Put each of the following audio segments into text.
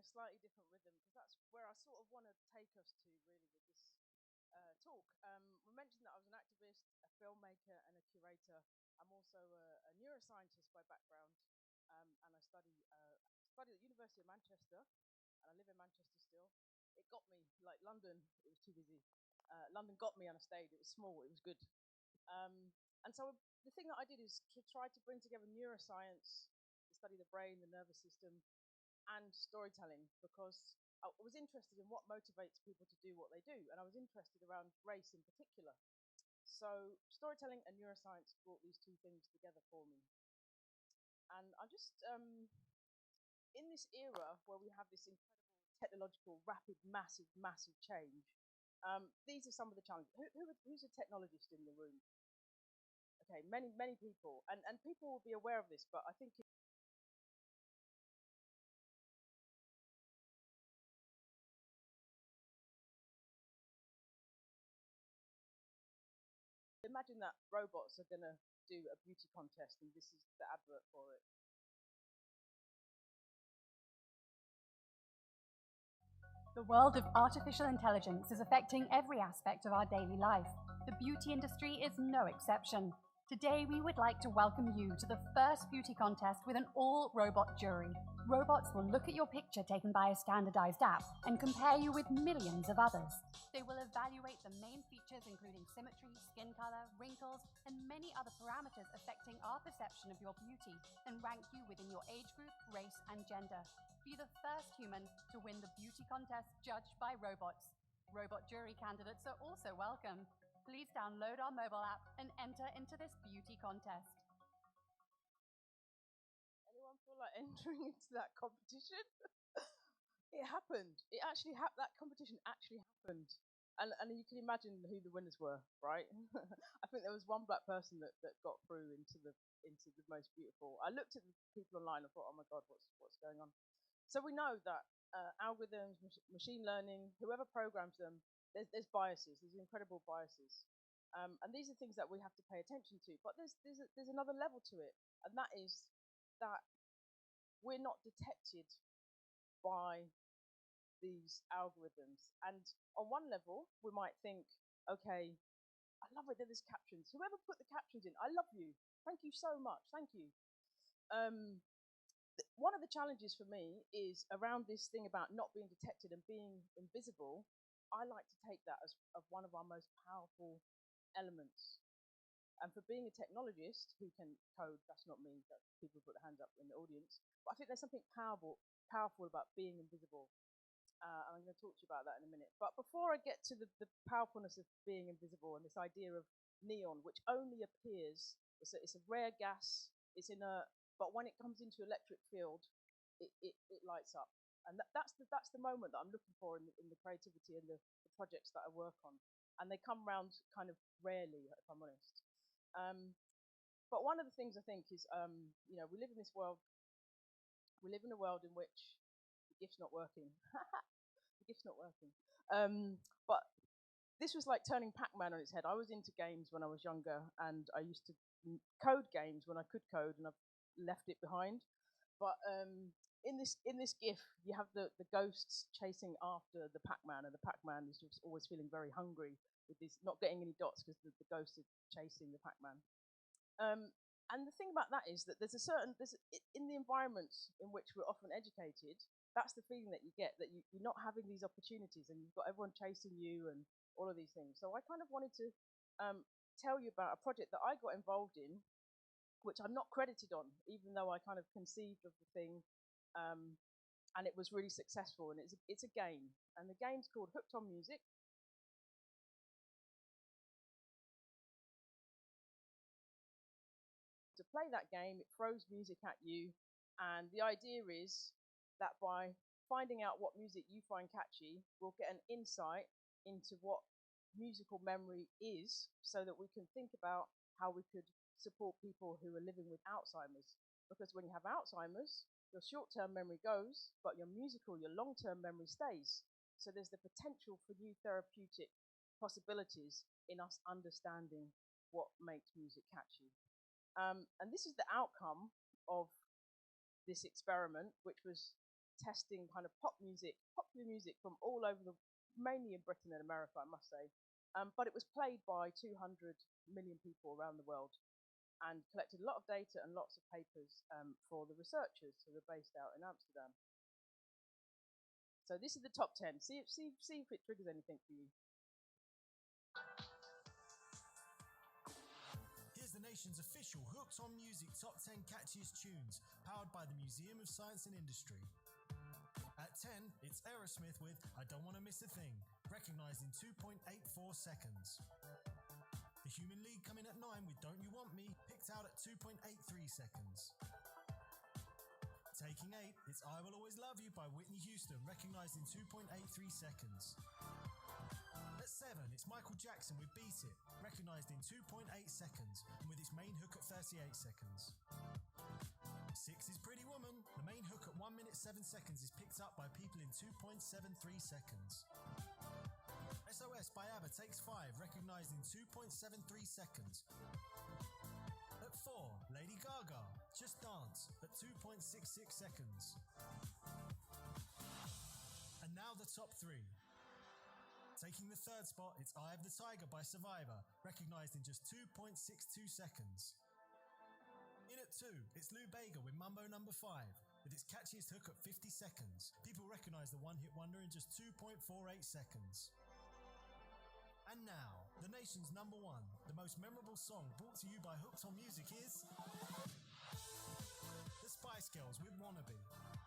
a slightly different rhythm because that's where I sort of want to take us to really with this talk. We mentioned that I was an activist, a filmmaker, and a curator. I'm also a neuroscientist by background, and I studied at the University of Manchester, and I live in Manchester still. It got me, like London, it was too busy. London got me on a stage. It was small, it was good. And so the thing that I did is to try to bring together neuroscience, to study the brain, the nervous system, and storytelling because I was interested in what motivates people to do what they do, and I was interested around race in particular. So storytelling and neuroscience brought these two things together for me. And I'm just in this era where we have this incredible technological, rapid, massive change. These are some of the challenges. Who's a technologist in the room? Okay, many people, and people will be aware of this, but I think imagine that robots are going to do a beauty contest and this is the advert for it. The world of artificial intelligence is affecting every aspect of our daily life. The beauty industry is no exception. Today, we would like to welcome you to the first beauty contest with an all-robot jury. Robots will look at your picture taken by a standardized app and compare you with millions of others. They will evaluate the main features including symmetry, skin color, wrinkles, and many other parameters affecting our perception of your beauty and rank you within your age group, race, and gender. Be the first human to win the beauty contest judged by robots. Robot jury candidates are also welcome. Please download our mobile app and enter into this beauty contest. Anyone feel like entering into that competition? It happened. It actually that competition actually happened. And you can imagine who the winners were, right? I think there was one black person that got through into the most beautiful. I looked at the people online and thought, oh my god, what's going on? So we know that algorithms, machine learning, whoever programs them, there's biases. There's incredible biases, and these are things that we have to pay attention to. But there's another level to it, and that is that we're not detected by these algorithms. And on one level, we might think, okay, I love it that there's captions. Whoever put the captions in, I love you. Thank you so much. Thank you. One of the challenges for me is around this thing about not being detected and being invisible. I like to take that as one of our most powerful elements. And for being a technologist who can code, that's not me, that's people who put their hands up in the audience. But I think there's something powerful about being invisible. And I'm going to talk to you about that in a minute. But before I get to the powerfulness of being invisible and this idea of neon, which only appears, it's a rare gas, it's inert, but when it comes into electric field, it lights up. And that's the moment that I'm looking for in the creativity and the projects that I work on. And they come around kind of rarely, if I'm honest. But one of the things I think is, we live in this world, we live in a world in which the gift's not working. The gift's not working. But this was like turning Pac-Man on its head. I was into games when I was younger, and I used to code games when I could code, and I've left it behind. But in this GIF, you have the ghosts chasing after the Pac-Man, and the Pac-Man is just always feeling very hungry with this, not getting any dots because the ghosts are chasing the Pac-Man. And the thing about that is that there's in the environments in which we're often educated, that's the feeling that you get, that you're not having these opportunities and you've got everyone chasing you and all of these things. So I kind of wanted to tell you about a project that I got involved in, which I'm not credited on, even though I kind of conceived of the thing, and it was really successful. And it's a game, and the game's called Hooked on Music. To play that game, it throws music at you, and the idea is that by finding out what music you find catchy, we'll get an insight into what musical memory is, so that we can think about how we could support people who are living with Alzheimer's. Because when you have Alzheimer's, your short-term memory goes, but your long-term memory stays. So there's the potential for new therapeutic possibilities in us understanding what makes music catchy. And this is the outcome of this experiment, which was testing kind of popular music from all over mainly in Britain and America, I must say. But it was played by 200 million people around the world, and collected a lot of data and lots of papers for the researchers who are based out in Amsterdam. So this is the top 10. See if it triggers anything for you. Here's the nation's official Hooked on Music Top 10 Catchiest Tunes, powered by the Museum of Science and Industry. At 10, it's Aerosmith with I Don't Want to Miss a Thing, recognised in 2.84 seconds. The Human League come in at 9 with Don't You Want Me, picked out at 2.83 seconds. Taking 8, it's I Will Always Love You by Whitney Houston, recognised in 2.83 seconds. At 7, it's Michael Jackson with Beat It, recognised in 2.8 seconds, and with its main hook at 38 seconds. 6 is Pretty Woman. The main hook at 1 minute 7 seconds is picked up by people in 2.73 seconds. SOS by ABBA takes 5, recognised in 2.73 seconds. At 4, Lady Gaga, Just Dance, at 2.66 seconds. And now the top 3. Taking the third spot, it's Eye of the Tiger by Survivor, recognised in just 2.62 seconds. In at 2, it's Lou Bega with Mambo No. 5, with its catchiest hook at 50 seconds. People recognise the one-hit wonder in just 2.48 seconds. And now, the nation's number 1, the most memorable song brought to you by Hooked on Music is The Spice Girls with Wannabe,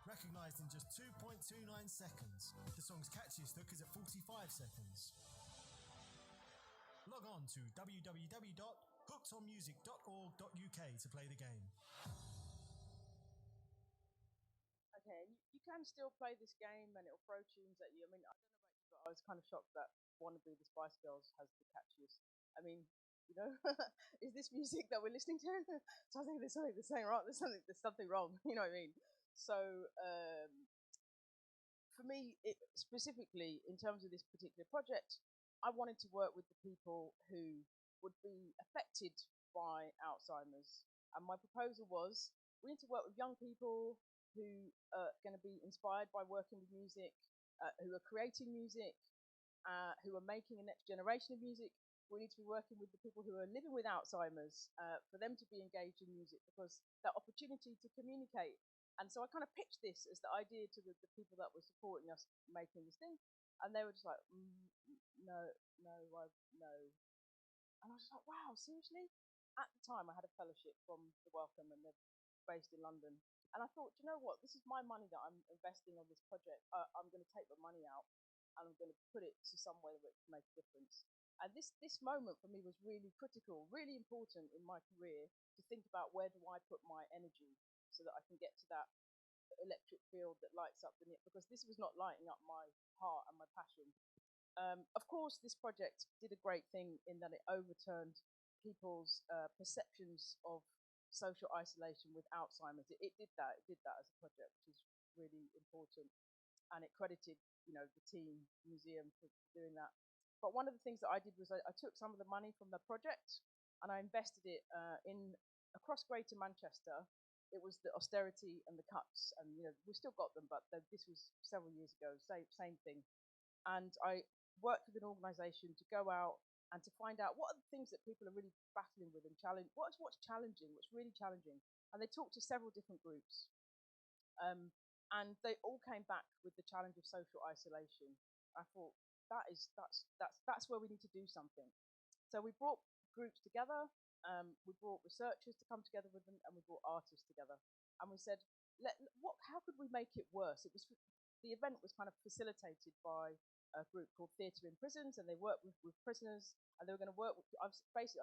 recognised in just 2.29 seconds. The song's catchiest hook is at 45 seconds. Log on to www.hookedonmusic.org.uk to play the game. Okay, you can still play this game and it'll throw tunes at you. I mean, I don't know about you, but I was kind of shocked that Wannabe the Spice Girls has the catchiest. I mean, you know, is this music that we're listening to? So I think there's something wrong. There's something wrong. You know what I mean? So for me, specifically in terms of this particular project, I wanted to work with the people who would be affected by Alzheimer's. And my proposal was, we need to work with young people who are going to be inspired by working with music, who are creating music, who are making a next generation of music. We need to be working with the people who are living with Alzheimer's, for them to be engaged in music, because that opportunity to communicate. And so I kind of pitched this as the idea to the people that were supporting us making this thing. And they were just like, no. And I was just like, wow, seriously? At the time, I had a fellowship from the Wellcome, and they're based in London. And I thought, you know what? This is my money that I'm investing on this project. I'm going to take the money out and I'm going to put it to somewhere where it can make a difference. And this moment for me was really critical, really important in my career, to think about where do I put my energy so that I can get to that electric field that lights up the knit, because this was not lighting up my heart and my passion. Of course, this project did a great thing in that it overturned people's perceptions of social isolation with Alzheimer's. It did that as a project, which is really important, and it credited, you know, the team, museum, for doing that. But one of the things that I did was I took some of the money from the project and I invested it in across Greater Manchester. It was the austerity and the cuts, and you know, we still got them, but this was several years ago. Same thing. And I worked with an organisation to go out and to find out what are the things that people are really battling with and challenge. What's challenging? What's really challenging? And they talked to several different groups, and they all came back with the challenge of social isolation. I thought that's where we need to do something. So we brought groups together. We brought researchers to come together with them, and we brought artists together. And we said, how could we make it worse? The event was kind of facilitated by a group called Theatre in Prisons, and they worked with prisoners, and they were going to work with, I was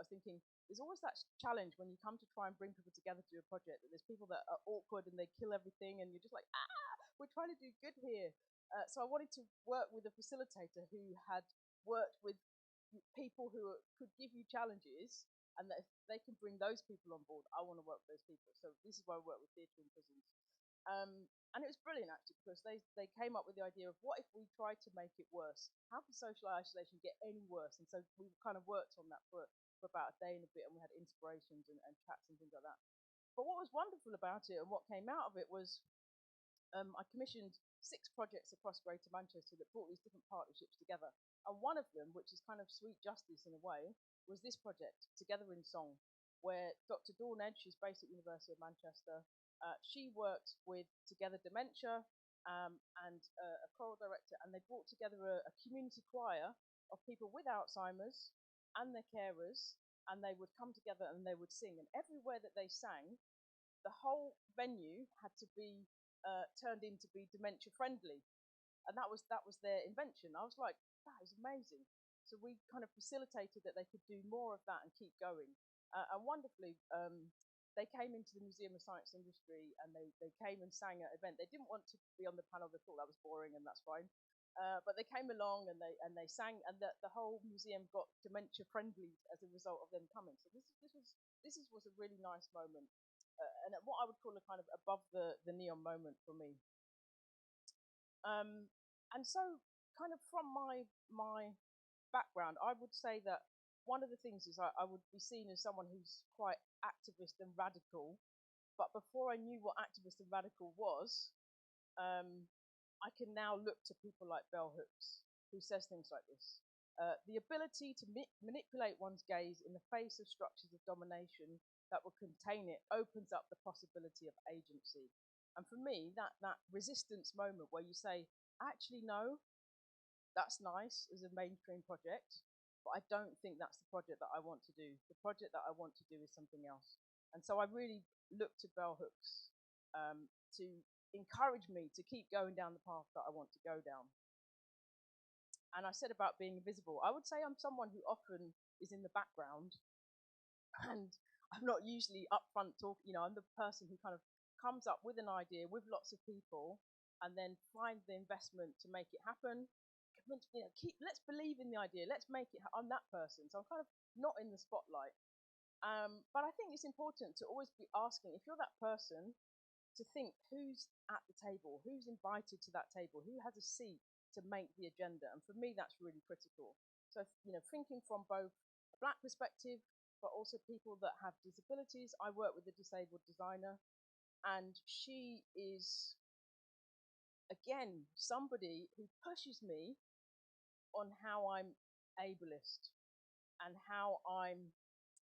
thinking, there's always that challenge when you come to try and bring people together to do a project, that there's people that are awkward and they kill everything, and you're just like, we're trying to do good here. So I wanted to work with a facilitator who had worked with people who could give you challenges, and that if they can bring those people on board, I want to work with those people. So this is why I work with Theatre in Prisons. And it was brilliant, actually, because they came up with the idea of, what if we tried to make it worse? How can social isolation get any worse? And so we kind of worked on that for about a day and a bit, and we had inspirations and chats and things like that. But what was wonderful about it, and what came out of it, was I commissioned 6 projects across Greater Manchester that brought these different partnerships together. And one of them, which is kind of sweet justice in a way, was this project, Together in Song, where Dr. Dawn Edge, who's based at University of Manchester, she worked with Together Dementia and a choral director, and they brought together a community choir of people with Alzheimer's and their carers, and they would come together and they would sing. And everywhere that they sang, the whole venue had to be turned in to be dementia friendly, and that was their invention. I was like, that is amazing. So we kind of facilitated that they could do more of that and keep going. And wonderfully, they came into the Museum of Science Industry and they came and sang at an event. They didn't want to be on the panel; they thought that was boring, and that's fine. But they came along and they sang, and the whole museum got dementia friendly as a result of them coming. So this was a really nice moment. And what I would call a kind of above the neon moment for me. And so, kind of from my background, I would say that one of the things is I would be seen as someone who's quite activist and radical. But before I knew what activist and radical was, I can now look to people like Bell Hooks, who says things like this. The ability to manipulate one's gaze in the face of structures of domination that will contain it opens up the possibility of agency. And for me, that resistance moment where you say, actually, no, that's nice as a mainstream project, but I don't think that's the project that I want to do. The project that I want to do is something else. And so I really look to Bell Hooks to encourage me to keep going down the path that I want to go down. And I said about being invisible, I would say I'm someone who often is in the background, and I'm not usually upfront talking. I'm the person who kind of comes up with an idea with lots of people and then find the investment to make it happen. Let's believe in the idea. Let's make it. I'm that person. So I'm kind of not in the spotlight. But I think it's important to always be asking, if you're that person, to think who's at the table, who's invited to that table, who has a seat to make the agenda. And for me, that's really critical. So, thinking from both a Black perspective, but also people that have disabilities. I work with a disabled designer, and she is, again, somebody who pushes me on how I'm ableist and how I'm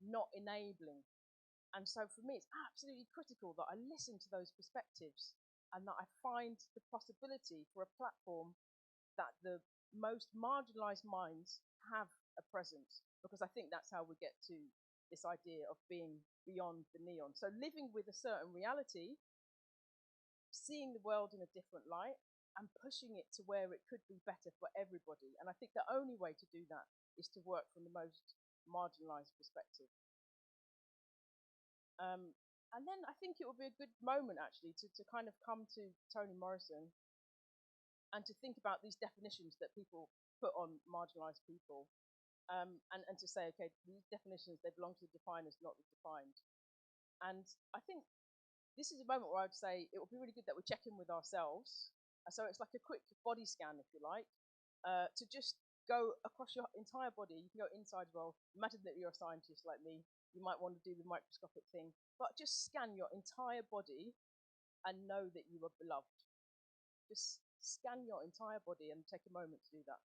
not enabling. And so for me, it's absolutely critical that I listen to those perspectives and that I find the possibility for a platform that the most marginalized minds have a presence, because I think that's how we get to this idea of being beyond the neon. So living with a certain reality, seeing the world in a different light, and pushing it to where it could be better for everybody. And I think the only way to do that is to work from the most marginalized perspective. And then I think it would be a good moment actually to kind of come to Toni Morrison and to think about these definitions that people put on marginalized people, and to say, okay, these definitions, they belong to the definers, not the defined. And I think this is a moment where I'd say it would be really good that we check in with ourselves. So it's like a quick body scan, if you like, to just go across your entire body. You can go inside as well. Imagine that you're a scientist like me. You might want to do the microscopic thing, but just scan your entire body and know that you are beloved. Just scan your entire body and take a moment to do that.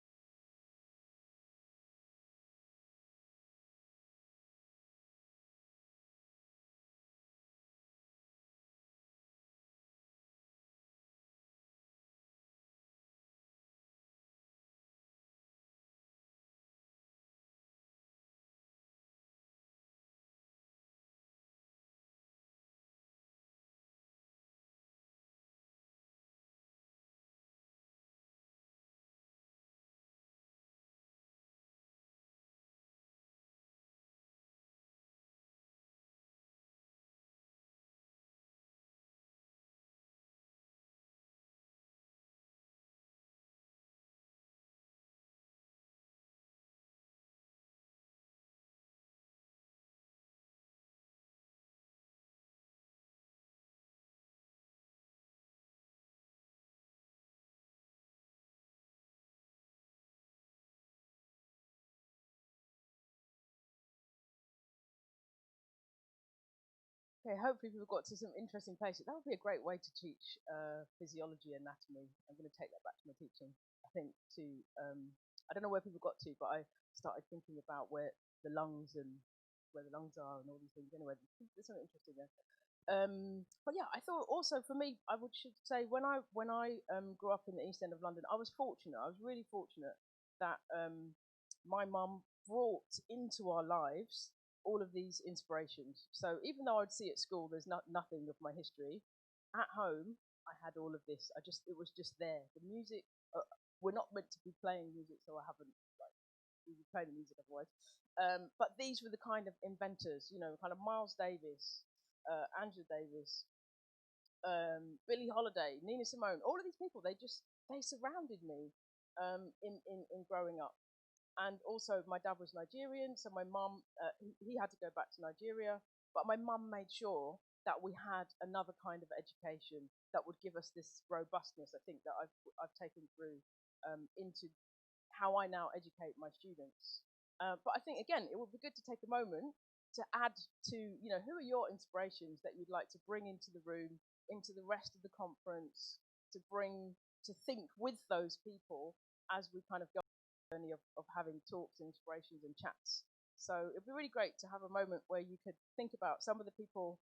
Okay, hopefully we've got to some interesting places. That would be a great way to teach physiology, anatomy. I'm going to take that back to my teaching. I think I don't know where people got to, but I started thinking about where the lungs and where the lungs are and all these things. Anyway, there's something interesting there. But yeah, I thought also for me, should say when I grew up in the East End of London, I was fortunate. I was really fortunate that my mum brought into our lives all of these inspirations. So even though I'd see at school, there's nothing of my history. At home, I had all of this. It was just there. The music. We're not meant to be playing music, so I haven't like we would play the music otherwise. But these were the kind of inventors, kind of Miles Davis, Angela Davis, Billie Holiday, Nina Simone. All of these people, they surrounded me in growing up. And also, my dad was Nigerian, so my mum, he had to go back to Nigeria, but my mum made sure that we had another kind of education that would give us this robustness. I think that I've taken through into how I now educate my students. But I think again, it would be good to take a moment to add to who are your inspirations that you'd like to bring into the room, into the rest of the conference, to think with those people as we kind of go journey of having talks, inspirations, and chats. So it'd be really great to have a moment where you could think about some of the people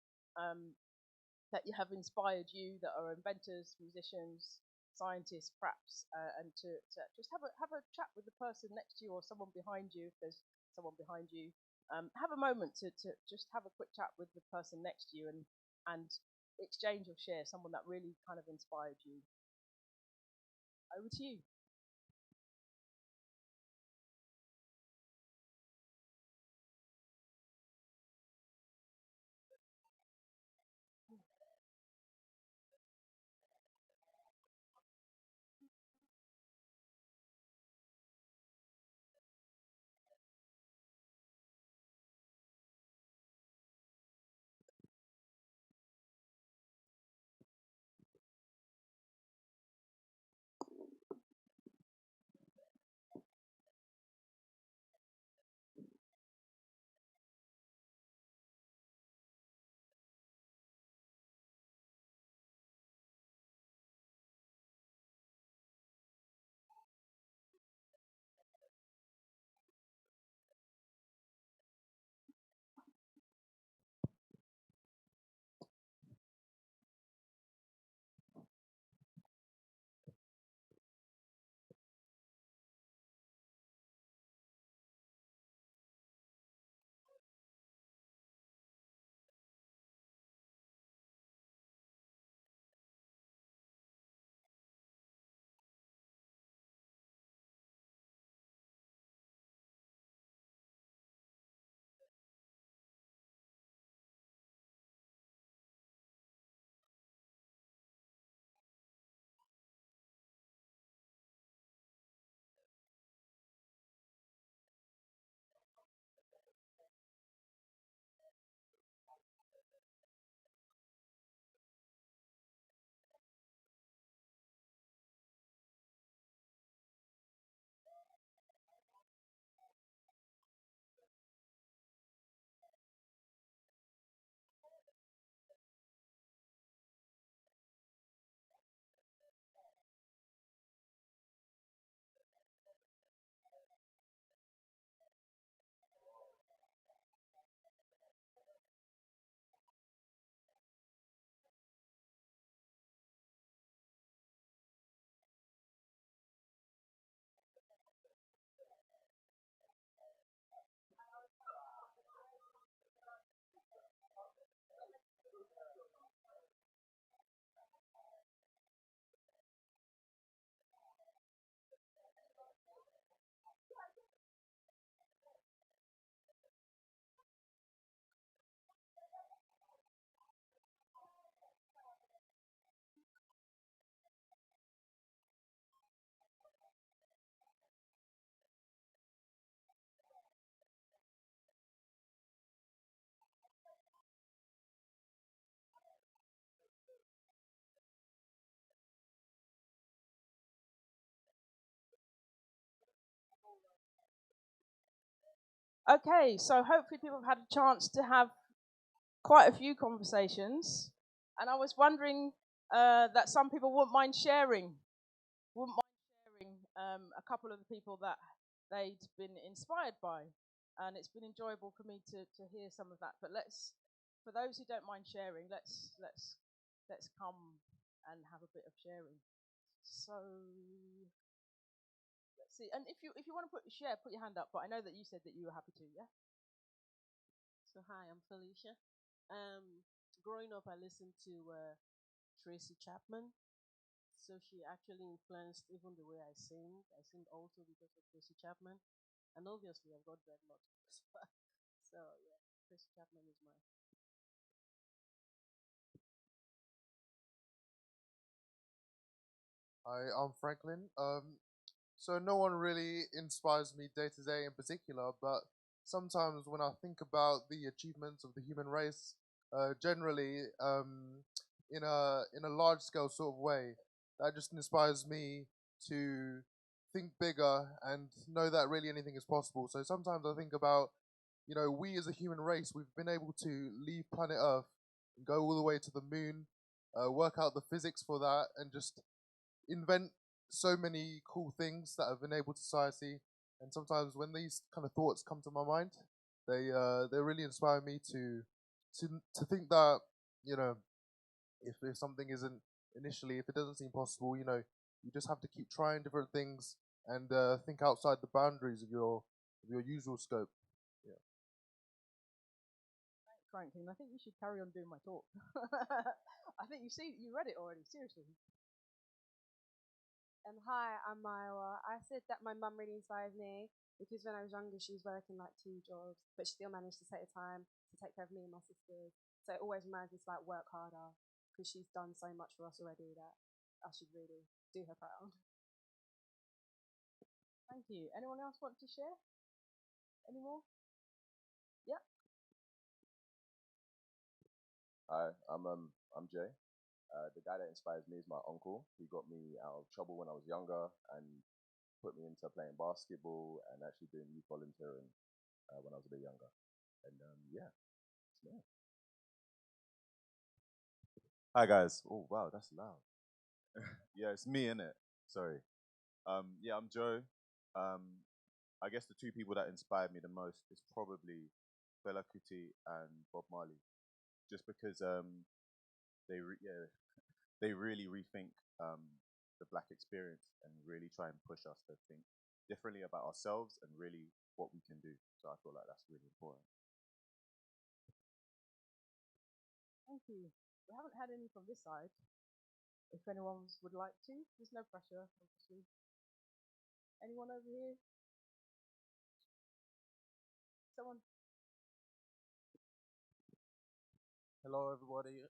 that you have inspired you, that are inventors, musicians, scientists, perhaps, and to just have a chat with the person next to you or someone behind you, if there's someone behind you. Have a moment to just have a quick chat with the person next to you and exchange or share someone that really kind of inspired you. Over to you. Okay, so hopefully people have had a chance to have quite a few conversations, and I was wondering that some people wouldn't mind sharing, a couple of the people that they'd been inspired by, and it's been enjoyable for me to hear some of that. But for those who don't mind sharing, let's come and have a bit of sharing. So let's see. And if you want to put your hand up. But I know that you said that you were happy to. Yeah. So hi, I'm Felicia. Growing up, I listened to Tracy Chapman. So she actually influenced even the way I sing. I sing also because of Tracy Chapman, and obviously I've got dreadlocks. So yeah, Tracy Chapman is my. Hi, I'm Franklin. So no one really inspires me day to day in particular, but sometimes when I think about the achievements of the human race, generally, in a large scale sort of way, that just inspires me to think bigger and know that really anything is possible. So sometimes I think about, we as a human race, we've been able to leave planet Earth and go all the way to the moon, work out the physics for that, and just invent so many cool things that have enabled society. And sometimes when these kind of thoughts come to my mind, they really inspire me to to think that, you know if something isn't initially, if it doesn't seem possible, you just have to keep trying different things and think outside the boundaries of your usual scope. Yeah. Thanks, Franklin. I think you should carry on doing my talk. I think you read it already. Seriously. Hi, I'm Myra. I said that my mum really inspires me because when I was younger, she was working like 2 jobs, but she still managed to take the time to take care of me and my sisters. So it always reminds me to like work harder because she's done so much for us already that I should really do her proud. Thank you. Anyone else want to share? Any more? Yeah. Hi, I'm Jay. The guy that inspires me is my uncle. He got me out of trouble when I was younger and put me into playing basketball and actually doing youth volunteering when I was a bit younger. And yeah, it's me. Hi guys. Oh wow, that's loud. Yeah, it's me, innit? Sorry. Yeah, I'm Joe. Um, I guess the two people that inspired me the most is probably Bella Kuti and Bob Marley, just because yeah, they really rethink the black experience and really try and push us to think differently about ourselves and really what we can do. So I feel like that's really important. Thank you. We haven't had any from this side. If anyone would like to, there's no pressure, obviously. Anyone over here? Someone? Hello, everybody.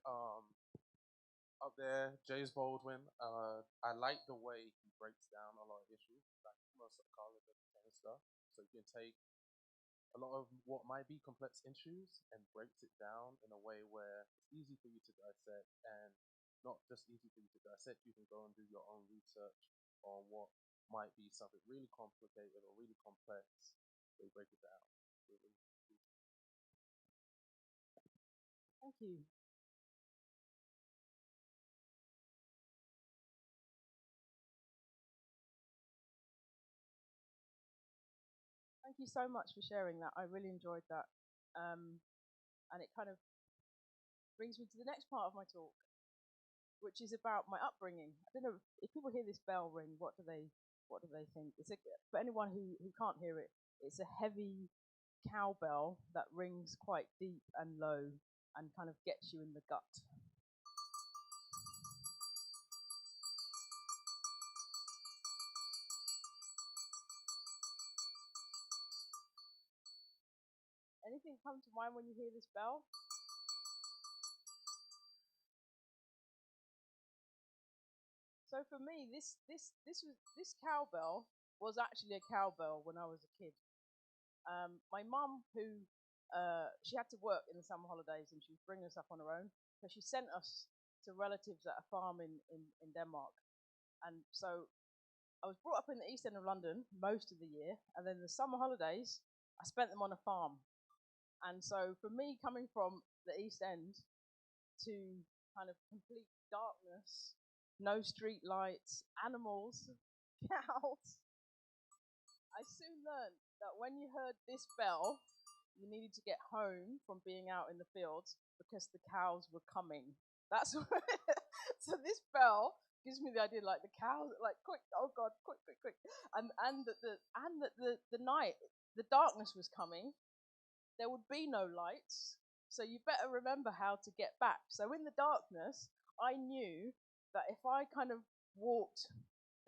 Up there, James Baldwin. I like the way he breaks down a lot of issues, like most psychology and stuff. So you can take a lot of what might be complex issues and breaks it down in a way where it's easy for you to dissect, and not just easy for you to dissect. You can go and do your own research on what might be something really complicated or really complex. They break it down. Really. Thank you. Thank you so much for sharing that. I really enjoyed that. And it kind of brings me to the next part of my talk, which is about my upbringing. I don't know if people hear this bell ring, what do they think? For anyone who can't hear it, it's a heavy cowbell that rings quite deep and low and kind of gets you in the gut. Anything come to mind when you hear this bell? So for me, this cowbell was actually a cowbell when I was a kid. My mum, who she had to work in the summer holidays and she was bringing us up on her own, so she sent us to relatives at a farm in Denmark. And so I was brought up in the East End of London most of the year, and then the summer holidays I spent them on a farm. And so for me, coming from the East End to kind of complete darkness, no street lights, animals, cows, I soon learned that when you heard this bell, you needed to get home from being out in the fields because the cows were coming. That's so this bell gives me the idea like the cows, like quick, oh god, quick, quick, quick, and that the night, the darkness was coming. There would be no lights, so you better remember how to get back. So in the darkness, I knew that if I kind of walked,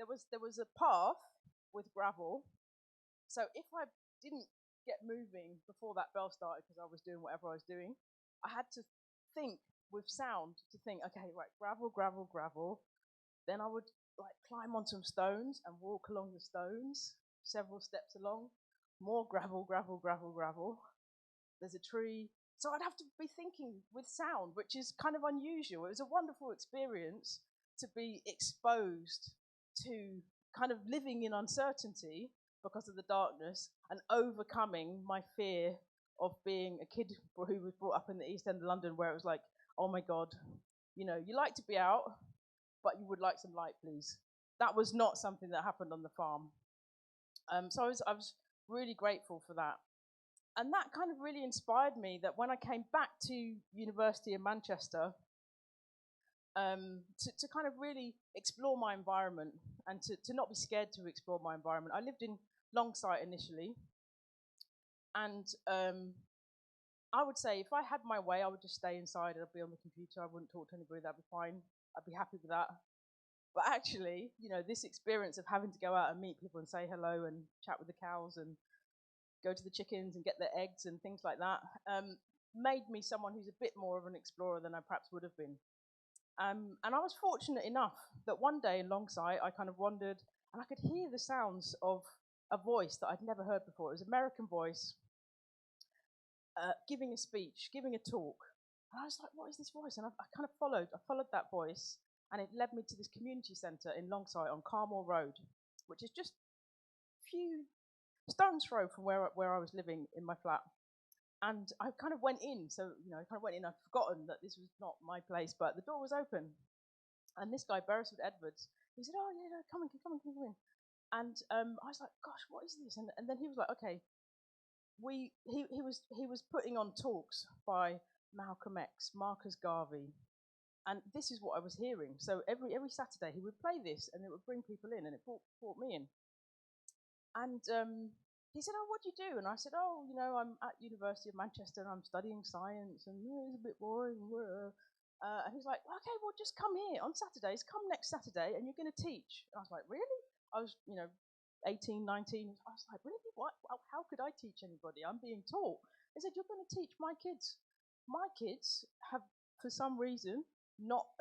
there was a path with gravel. So if I didn't get moving before that bell started because I was doing whatever I was doing, I had to think with sound to think, okay, right, gravel, gravel, gravel. Then I would like climb on some stones and walk along the stones, several steps along, more gravel, gravel, gravel, gravel. There's a tree. So I'd have to be thinking with sound, which is kind of unusual. It was a wonderful experience to be exposed to kind of living in uncertainty because of the darkness and overcoming my fear of being a kid who was brought up in the East End of London where it was like, oh my God, you like to be out, but you would like some light, please. That was not something that happened on the farm. So I was really grateful for that. And that kind of really inspired me that when I came back to university in Manchester, to kind of really explore my environment and to not be scared to explore my environment. I lived in Longsight initially, and I would say if I had my way, I would just stay inside and I'd be on the computer. I wouldn't talk to anybody, that'd be fine. I'd be happy with that. But actually, this experience of having to go out and meet people and say hello and chat with the cows and go to the chickens and get their eggs and things like that, made me someone who's a bit more of an explorer than I perhaps would have been. And I was fortunate enough that one day in Longsight, I kind of wandered and I could hear the sounds of a voice that I'd never heard before. It was an American voice giving a speech, giving a talk. And I was like, what is this voice? And I kind of followed that voice, and it led me to this community centre in Longsight on Carmore Road, which is just a few stone's throw from where I was living in my flat. And I kind of went in, so, I kind of went in, I'd forgotten that this was not my place, but the door was open. And this guy, Beresford Edwards, he said, oh, yeah, come in. And I was like, gosh, what is this? And then he was like, okay, he was putting on talks by Malcolm X, Marcus Garvey, and this is what I was hearing. So every Saturday he would play this, and it would bring people in, and it brought me in. And he said, oh, what do you do? And I said, oh, I'm at University of Manchester and I'm studying science and it's a bit boring. And he's like, okay, well, just come here on Saturdays. Come next Saturday and you're going to teach. And I was like, really? I was, 18, 19. I was like, really? What? How could I teach anybody? I'm being taught. He said, you're going to teach my kids. My kids have, for some reason,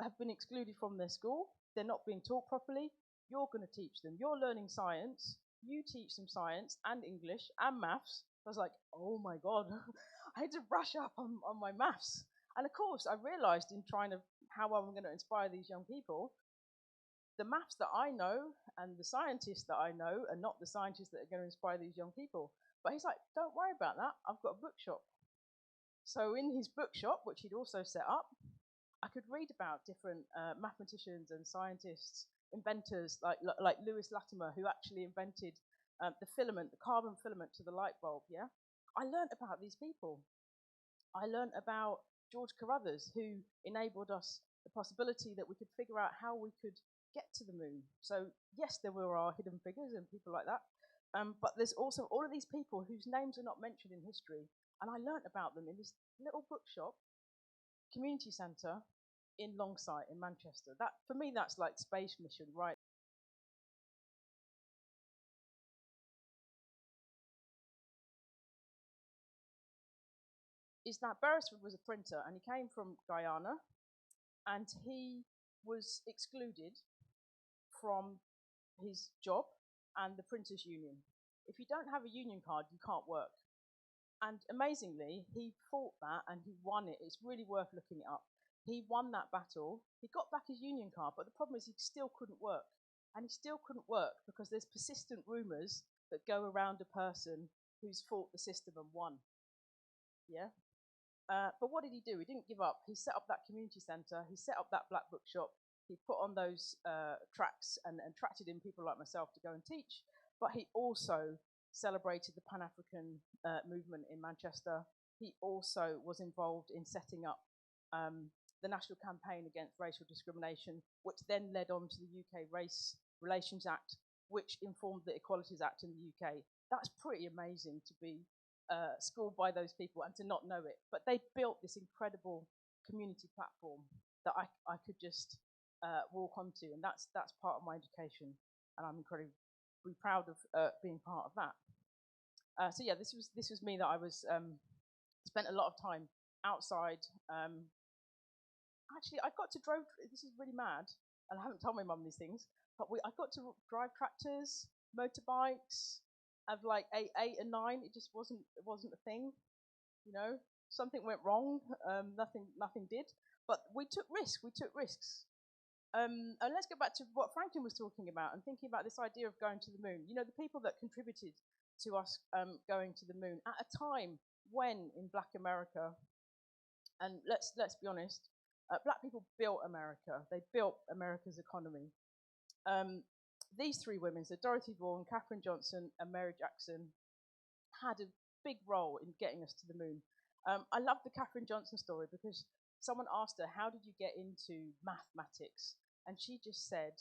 have been excluded from their school. They're not being taught properly. You're going to teach them. You're learning science. You teach them science and English and maths. I was like, oh my God, I had to brush up on my maths. And of course, I realized in trying to how I'm going to inspire these young people, the maths that I know and the scientists that I know are not the scientists that are going to inspire these young people. But he's like, don't worry about that. I've got a bookshop. So in his bookshop, which he'd also set up, I could read about different mathematicians and scientists, inventors like Lewis Latimer, who actually invented the carbon filament to the light bulb. Yeah, I learned about these people. I learned about George Carruthers, who enabled us the possibility that we could figure out how we could get to the moon. So yes, there were our hidden figures and people like that, but there's also all of these people whose names are not mentioned in history, and I learned about them in this little bookshop community centre in Longsight in Manchester. That, for me, that's like space mission, right? Is that Beresford was a printer and he came from Guyana, and he was excluded from his job and the printers union. If you don't have a union card, you can't work. And amazingly, he fought that and he won it. It's really worth looking it up. He won that battle. He got back his union card, but the problem is he still couldn't work. And he still couldn't work because there's persistent rumours that go around a person who's fought the system and won. Yeah. But what did he do? He didn't give up. He set up that community centre. He set up that black book shop. He put on those tracks and attracted in people like myself to go and teach. But he also celebrated the Pan-African movement in Manchester. He also was involved in setting up the National Campaign Against Racial Discrimination, which then led on to the UK Race Relations Act, which informed the Equalities Act in the UK. That's pretty amazing to be schooled by those people and to not know it. But they built this incredible community platform that I could just walk onto, and that's part of my education, and I'm incredibly proud of being part of that. So yeah, this was me that I was spent a lot of time outside. Actually, I got to drive. This is really mad, and I haven't told my mum these things. But I got to drive tractors, motorbikes, of like eight and 9. It just wasn't a thing, you know. Something went wrong. Nothing did. But we took risks. And let's go back to what Franklin was talking about and thinking about this idea of going to the moon. You know, the people that contributed to us going to the moon at a time when in Black America, and let's be honest, Black people built America. They built America's economy. These 3 women, so Dorothy Vaughan, Katherine Johnson, and Mary Jackson, had a big role in getting us to the moon. I love the Katherine Johnson story because someone asked her, how did you get into mathematics? And she just said,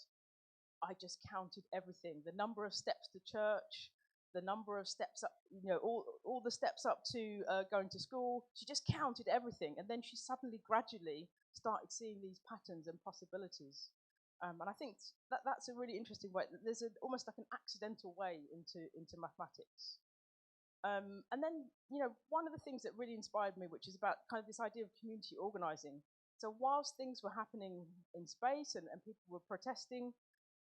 I just counted everything. The number of steps to church, the number of steps up, you know, all the steps up to going to school. She just counted everything. And then she suddenly, gradually started seeing these patterns and possibilities. And I think that's a really interesting way. There's almost like an accidental way into mathematics. And then, you know, one of the things that really inspired me, which is about kind of this idea of community organizing. So whilst things were happening in space and people were protesting,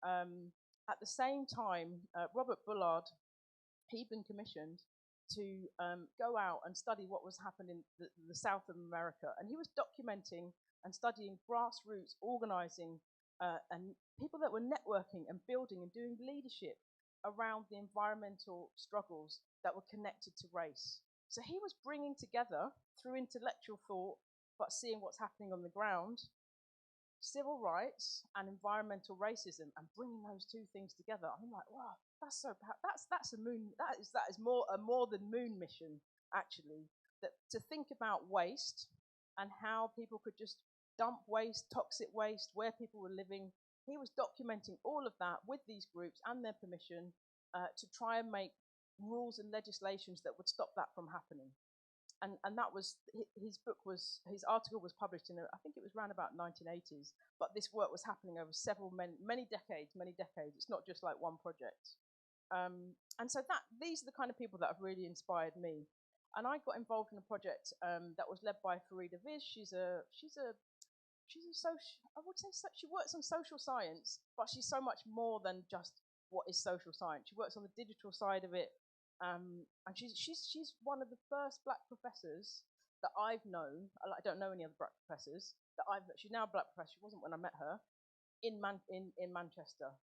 at the same time, Robert Bullard, he'd been commissioned to go out and study what was happening in the south of America. And he was documenting and studying grassroots organizing and people that were networking and building and doing leadership around the environmental struggles that were connected to race. So he was bringing together, through intellectual thought, but seeing what's happening on the ground, civil rights and environmental racism, and bringing those 2 things together. I'm like, wow, that's a moon. That is more than moon mission, actually. That to think about waste and how people could just dump waste, toxic waste, where people were living. He was documenting all of that with these groups and their permission to try and make rules and legislations that would stop that from happening. And that was his article was published in, I think it was around about 1980s, but this work was happening over many decades. It's not just like one project. And so these are the kind of people that have really inspired me. And I got involved in a project that was led by Farida Viz. She's a social, I would say she works on social science, but she's so much more than just what is social science. She works on the digital side of it. And she's one of the first Black professors that I've known. I don't know any other Black professors that she's now a Black professor. She wasn't when I met her in Manchester.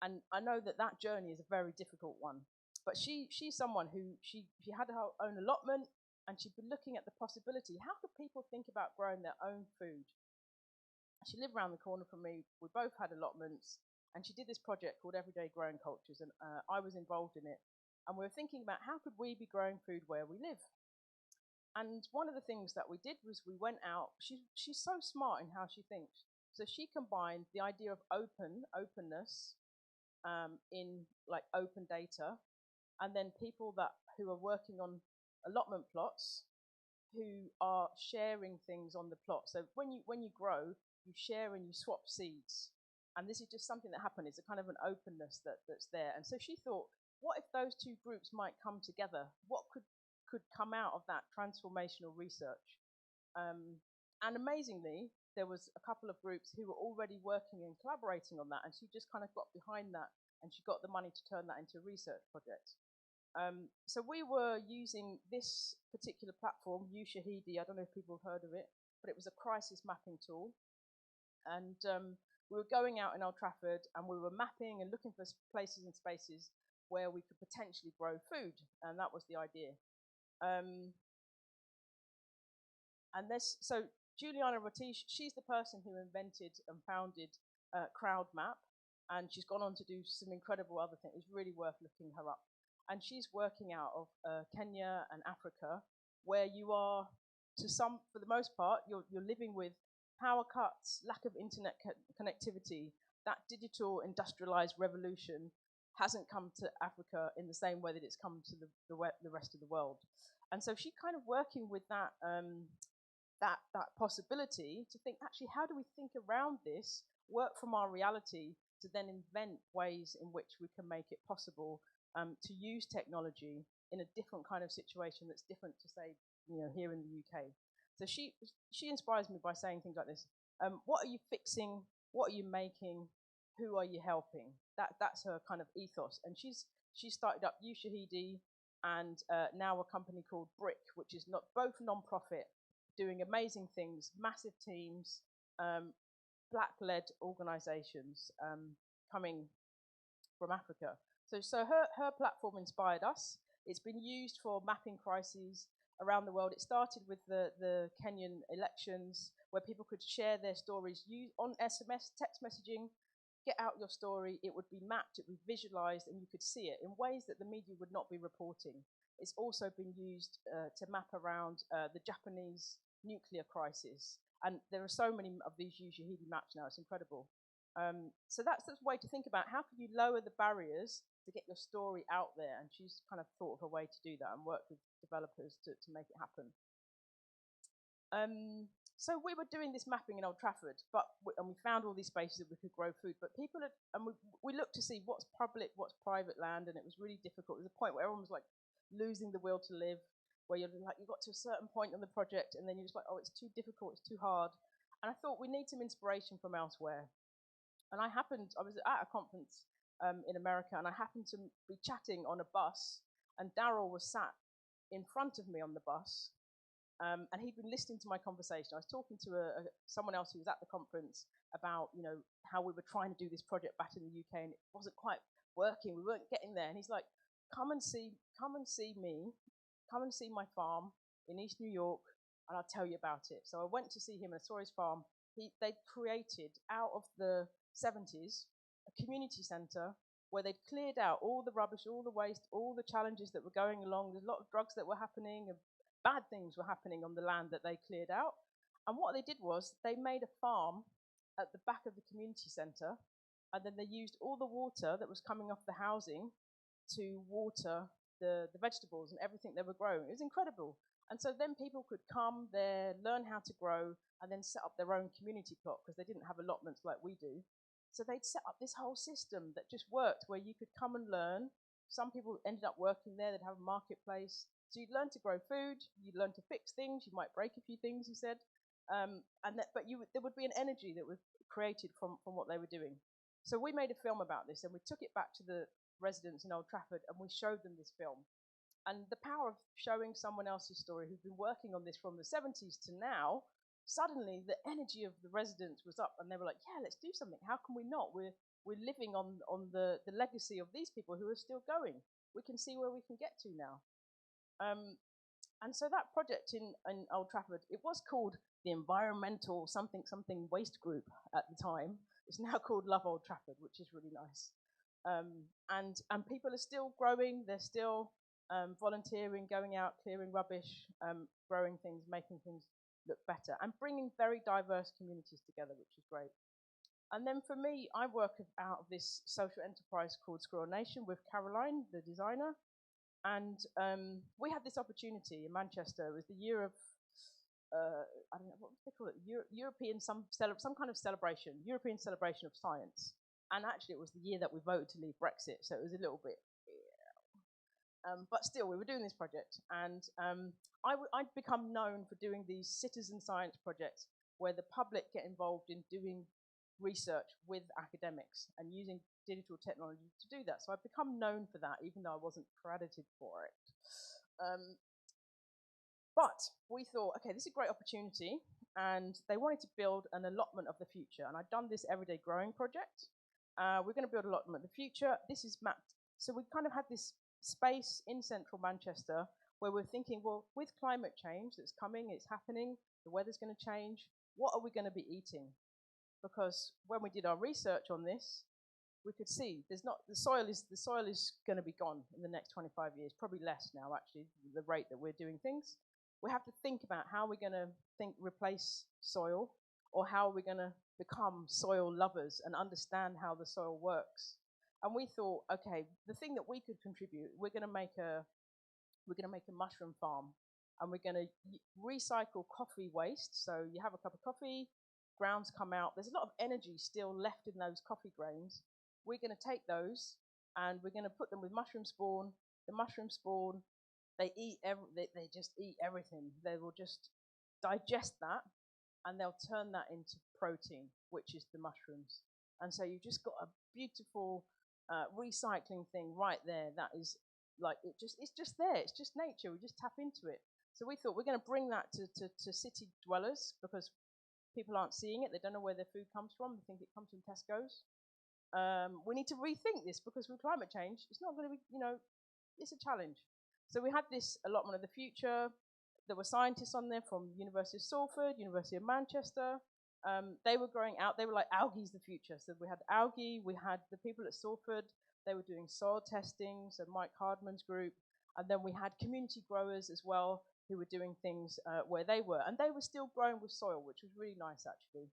And I know that journey is a very difficult one. But she's someone who she had her own allotment, and she'd been looking at the possibility. How could people think about growing their own food? She lived around the corner from me. We both had allotments, and she did this project called Everyday Growing Cultures, and I was involved in it. And we were thinking about how could we be growing food where we live. And one of the things that we did was we went out. She's so smart in how she thinks. So she combined the idea of openness in like open data, and then people who are working on allotment plots who are sharing things on the plot. So when you grow, you share and you swap seeds. And this is just something that happened. It's a kind of an openness that's there. And so she thought, what if those 2 groups might come together? What could come out of that transformational research? And amazingly, there was a couple of groups who were already working and collaborating on that, and she just kind of got behind that, and she got the money to turn that into a research project. So we were using this particular platform, uShahidi. I don't know if people have heard of it, but it was a crisis mapping tool. And we were going out in Old Trafford, and we were mapping and looking for places and spaces where we could potentially grow food, and that was the idea. And this, so Juliana Ratish, she's the person who invented and founded CrowdMap, and she's gone on to do some incredible other things. It's really worth looking her up. And she's working out of Kenya and Africa, where you are, for the most part, you're living with power cuts, lack of internet connectivity. That digital industrialized revolution hasn't come to Africa in the same way that it's come to the rest of the world. And so she's kind of working with that possibility to think, actually, how do we think around this, work from our reality to then invent ways in which we can make it possible to use technology in a different kind of situation that's different to, say, here in the UK. So she inspires me by saying things like this. What are you fixing? What are you making? Who are you helping? That's her kind of ethos. And she started up Ushahidi and now a company called Brick, which is both non-profit, doing amazing things, massive teams, Black-led organizations coming from Africa. So her platform inspired us. It's been used for mapping crises around the world. It started with the Kenyan elections, where people could share their stories on SMS, text messaging, get out your story. It would be mapped, it would be visualized, and you could see it in ways that the media would not be reporting. It's also been used to map around the Japanese nuclear crisis. And there are so many of these Ushahidi maps now, it's incredible. So that's the way to think about how can you lower the barriers to get your story out there. And she's kind of thought of a way to do that and worked with developers to make it happen. So we were doing this mapping in Old Trafford, and we found all these spaces that we could grow food. But we looked to see what's public, what's private land, and it was really difficult. There was a point where everyone was like losing the will to live, where you got to a certain point on the project, and then you're just like, oh, it's too difficult, it's too hard. And I thought we need some inspiration from elsewhere. And I was at a conference in America, and I happened to be chatting on a bus, and Daryl was sat in front of me on the bus, and he'd been listening to my conversation. I was talking to someone else who was at the conference about, how we were trying to do this project back in the UK, and it wasn't quite working. We weren't getting there. And he's like, come and see me, come and see my farm in East New York, and I'll tell you about it. So I went to see him and I saw his farm. They'd created, out of the 70s, a community centre where they'd cleared out all the rubbish, all the waste, all the challenges that were going along. There's a lot of drugs that were happening, and bad things were happening on the land that they cleared out. And what they did was they made a farm at the back of the community centre, and then they used all the water that was coming off the housing to water the vegetables and everything they were growing. It was incredible. And so then people could come there, learn how to grow, and then set up their own community plot, because they didn't have allotments like we do. So they'd set up this whole system that just worked, where you could come and learn. Some people ended up working there. They'd have a marketplace. So you'd learn to grow food. You'd learn to fix things. You might break a few things, he said. There would be an energy that was created from what they were doing. So we made a film about this, and we took it back to the residents in Old Trafford, and we showed them this film. And the power of showing someone else's story who's been working on this from the 70s to now, suddenly the energy of the residents was up, and they were like, yeah, let's do something. How can we not? We're living on the legacy of these people who are still going. We can see where we can get to now. And so that project in Old Trafford, it was called the Environmental something Waste Group at the time. It's now called Love Old Trafford, which is really nice. And people are still growing. They're still volunteering, going out, clearing rubbish, growing things, making things look better, and bringing very diverse communities together, which is great. And then for me, I work out of this social enterprise called Squirrel Nation with Caroline, the designer. And we had this opportunity in Manchester. It was the year of, I don't know, what do they call it? European, some kind of celebration, European celebration of science. And actually, it was the year that we voted to leave Brexit, so it was a little bit, but still, we were doing this project. And I'd become known for doing these citizen science projects where the public get involved in doing research with academics and using digital technology to do that. So I've become known for that, even though I wasn't credited for it. But we thought, okay, this is a great opportunity, and they wanted to build an allotment of the future. And I'd done this everyday growing project. We're going to build an allotment of the future. This is mapped. So we kind of had this space in central Manchester where we're thinking, well, with climate change that's coming, it's happening, the weather's going to change, what are we going to be eating? Because when we did our research on this, we could see the soil is going to be gone in the next 25 years, probably less now actually, the rate that we're doing things. We have to think about how we're going to replace soil, or how we're going to become soil lovers and understand how the soil works. And we thought, okay, the thing that we could contribute, we're going to make a mushroom farm, and we're going to recycle coffee waste. So you have a cup of coffee, grounds come out. There's a lot of energy still left in those coffee grains. We're going to take those and we're going to put them with mushroom spawn. The mushroom spawn, they just eat everything. They will just digest that, and they'll turn that into protein, which is the mushrooms. And so you've just got a beautiful recycling thing right there. That is like, it's just there. It's just nature. We just tap into it. So we thought we're going to bring that to city dwellers, because people aren't seeing it. They don't know where their food comes from. They think it comes from Tesco's. We need to rethink this, because with climate change, it's not going to be, it's a challenge. So we had this allotment of the future. There were scientists on there from University of Salford, University of Manchester. They were growing out. They were like, algae's the future. So we had algae. We had the people at Salford. They were doing soil testing, so Mike Hardman's group. And then we had community growers as well, who were doing things where they were. And they were still growing with soil, which was really nice, actually.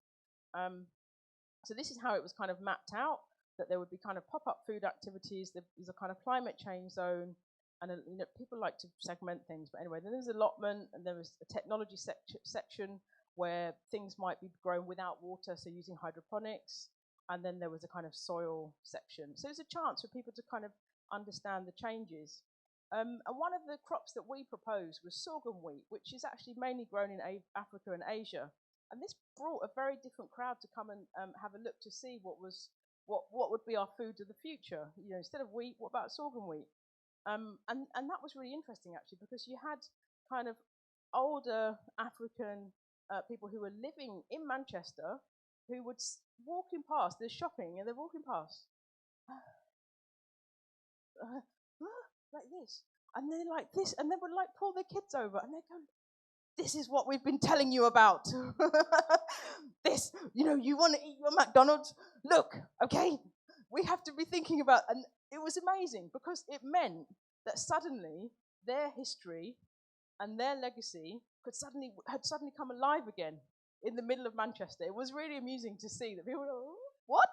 So this is how it was kind of mapped out, that there would be kind of pop-up food activities. There's a kind of climate change zone. And people like to segment things. But anyway, then there's allotment, and there was a technology section where things might be grown without water, so using hydroponics. And then there was a kind of soil section. So there's a chance for people to kind of understand the changes. And one of the crops that we proposed was sorghum wheat, which is actually mainly grown in Africa and Asia. And this brought a very different crowd to come and have a look to see what would be our food of the future. Instead of wheat, what about sorghum wheat? And that was really interesting, actually, because you had kind of older African people who were living in Manchester, who would walking past, they're shopping, and they're walking past like this, and they're like this, and they would like pull their kids over, and they go, "This is what we've been telling you about." This, you want to eat your McDonald's? Look, okay, we have to be thinking about, and it was amazing, because it meant that suddenly their history and their legacy had suddenly come alive again in the middle of Manchester. It was really amusing to see that people were like, what?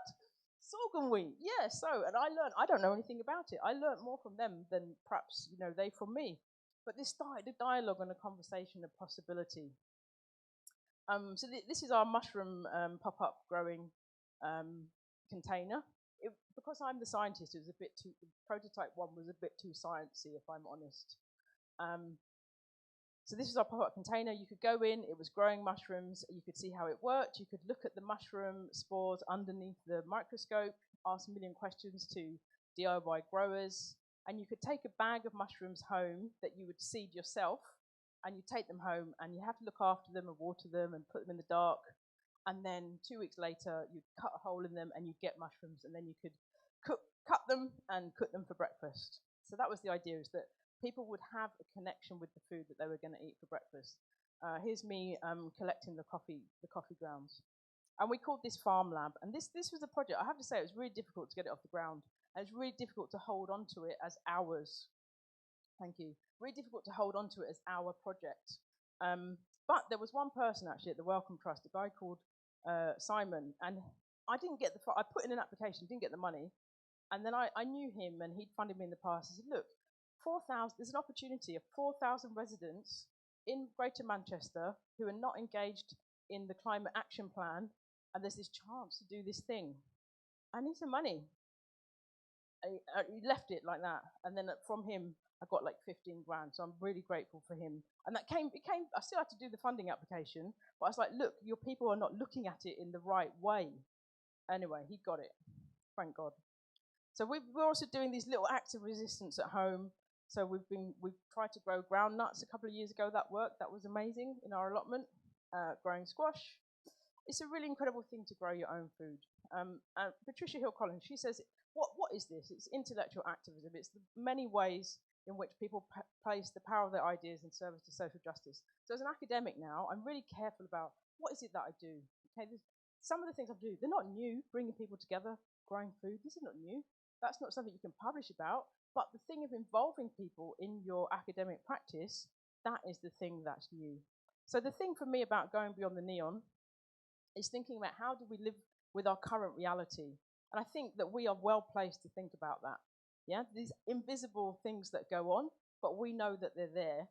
Sorghum wheat? Yeah, so, and I don't know anything about it. I learned more from them than perhaps, they from me. But this started a dialogue and a conversation of possibility. So this is our mushroom pop-up growing container. Because I'm the scientist, it was a bit too, the prototype one was a bit too sciencey, if I'm honest. So this is our pop-up container. You could go in, it was growing mushrooms, you could see how it worked, you could look at the mushroom spores underneath the microscope, ask a million questions to DIY growers, and you could take a bag of mushrooms home that you would seed yourself, and you take them home, and you have to look after them and water them and put them in the dark, and then 2 weeks later, you'd cut a hole in them and you'd get mushrooms, and then you could cut them and cook them for breakfast. So that was the idea, is that people would have a connection with the food that they were going to eat for breakfast. Here's me collecting the coffee grounds. And we called this Farm Lab. And this was a project, I have to say, it was really difficult to get it off the ground. And it's really difficult to hold on to it as ours. Thank you. Really difficult to hold on to it as our project. But there was one person, actually, at the Wellcome Trust, a guy called Simon. And I put in an application, didn't get the money. And then I knew him, and he'd funded me in the past. He said, look, there's an opportunity of 4,000 residents in Greater Manchester who are not engaged in the climate action plan, and there's this chance to do this thing. I need some money. He left it like that, and then from him, I got like 15 grand, so I'm really grateful for him. And I still had to do the funding application, but I was like, look, your people are not looking at it in the right way. Anyway, he got it, thank God. So we're also doing these little acts of resistance at home. So we've tried to grow ground nuts a couple of years ago. That worked. That was amazing in our allotment. Growing squash. It's a really incredible thing to grow your own food. Patricia Hill Collins, she says, what is this? It's intellectual activism. It's the many ways in which people place the power of their ideas in service to social justice. So as an academic now, I'm really careful about what is it that I do. Okay, some of the things I do, they're not new, bringing people together, growing food, this is not new. That's not something you can publish about, but the thing of involving people in your academic practice, that is the thing that's new. So the thing for me about going beyond the neon is thinking about how do we live with our current reality. And I think that we are well placed to think about that. Yeah, these invisible things that go on, but we know that they're there.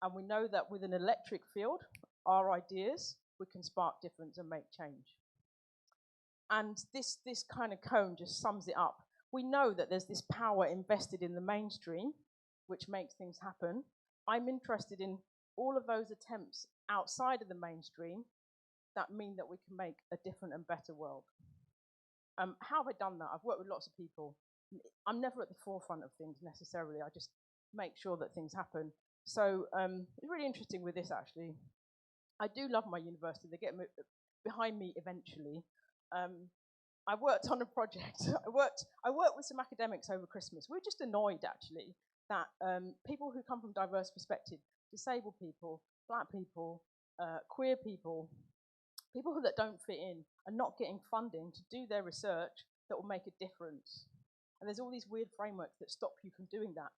And we know that with an electric field, our ideas, we can spark difference and make change. And this kind of cone just sums it up. We know that there's this power invested in the mainstream, which makes things happen. I'm interested in all of those attempts outside of the mainstream that mean that we can make a different and better world. How have I done that? I've worked with lots of people. I'm never at the forefront of things necessarily. I just make sure that things happen. So it's really interesting with this, actually. I do love my university. They get behind me eventually. I worked on a project. I worked with some academics over Christmas. We were just annoyed, actually, that people who come from diverse perspectives, disabled people, black people, queer people, people that don't fit in, are not getting funding to do their research that will make a difference. And there's all these weird frameworks that stop you from doing that.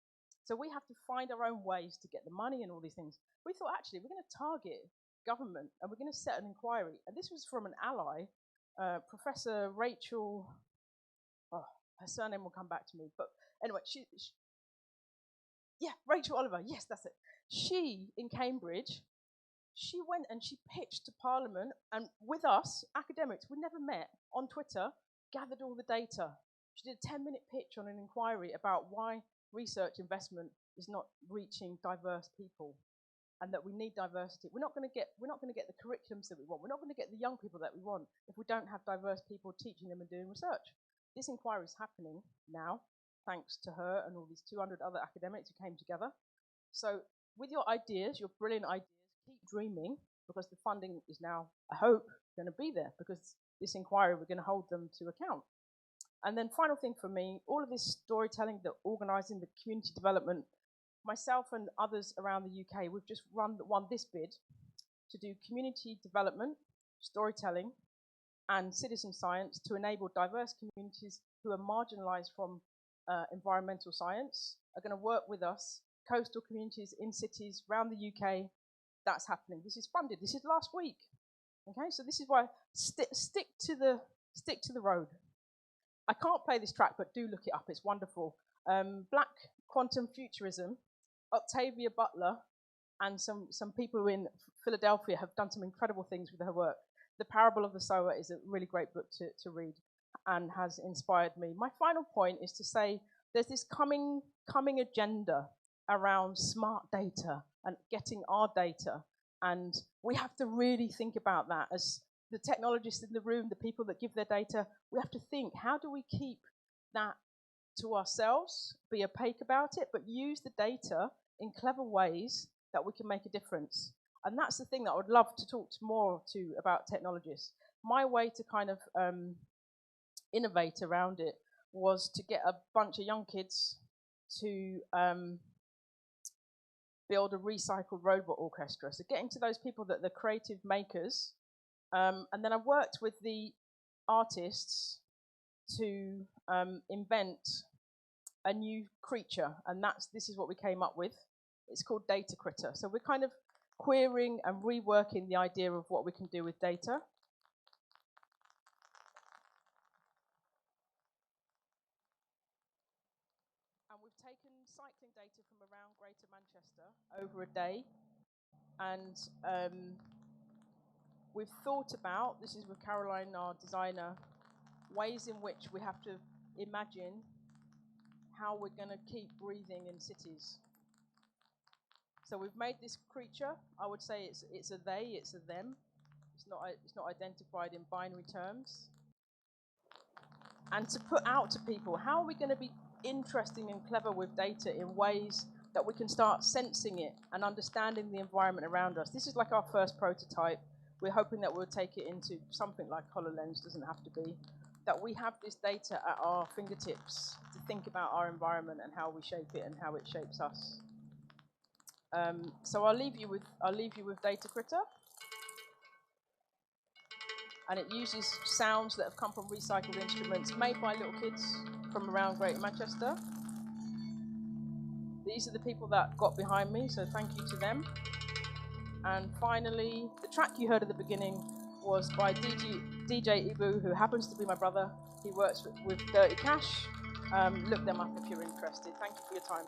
So we have to find our own ways to get the money and all these things. We thought, actually, we're going to target government and we're going to set an inquiry. And this was from an ally, Professor Rachel, her surname will come back to me. But anyway, Rachel Oliver, yes, that's it. She, in Cambridge, she went and she pitched to Parliament, and with us, academics, we never met, on Twitter, gathered all the data. She did a 10-minute pitch on an inquiry about why research investment is not reaching diverse people, and that we need diversity. We're not going to get the curriculums that we want. We're not going to get the young people that we want if we don't have diverse people teaching them and doing research. This inquiry is happening now, thanks to her and all these 200 other academics who came together. So with your ideas, your brilliant ideas, keep dreaming, because the funding is now, I hope, going to be there, because this inquiry, we're going to hold them to account. And then final thing for me, all of this storytelling, the organising, the community development, myself and others around the UK, we've just won this bid to do community development, storytelling, and citizen science to enable diverse communities who are marginalised from environmental science, are going to work with us, coastal communities in cities around the UK. That's happening. This is funded. This is last week. Okay, so this is why stick to the road. I can't play this track, but do look it up. It's wonderful. Black Quantum Futurism, Octavia Butler, and some people in Philadelphia have done some incredible things with her work. The Parable of the Sower is a really great book to read and has inspired me. My final point is to say there's this coming agenda around smart data and getting our data. And we have to really think about that. As the technologists in the room, the people that give their data, we have to think, how do we keep that to ourselves, be opaque about it, but use the data in clever ways that we can make a difference? And that's the thing that I would love to talk more to about technologists. My way to kind of innovate around it was to get a bunch of young kids to build a recycled robot orchestra. So getting to those people that are the creative makers. And then I worked with the artists to invent a new creature. And this is what we came up with. It's called Data Critter. So we're kind of querying and reworking the idea of what we can do with data. And we've taken cycling data from around Greater Manchester over a day, and we've thought about, this is with Caroline, our designer, ways in which we have to imagine how we're going to keep breathing in cities. So we've made this creature. I would say it's a they, it's a them. It's not identified in binary terms. And to put out to people, how are we going to be interesting and clever with data in ways that we can start sensing it and understanding the environment around us? This is like our first prototype. We're hoping that we'll take it into something like HoloLens, doesn't have to be. that we have this data at our fingertips to think about our environment and how we shape it and how it shapes us. So I'll leave you with Data Critter, and it uses sounds that have come from recycled instruments made by little kids from around Greater Manchester. These are the people that got behind me, so thank you to them. And finally, the track you heard at the beginning was by DJ Ibu, who happens to be my brother. He works with Dirty Cash. Look them up if you're interested. Thank you for your time.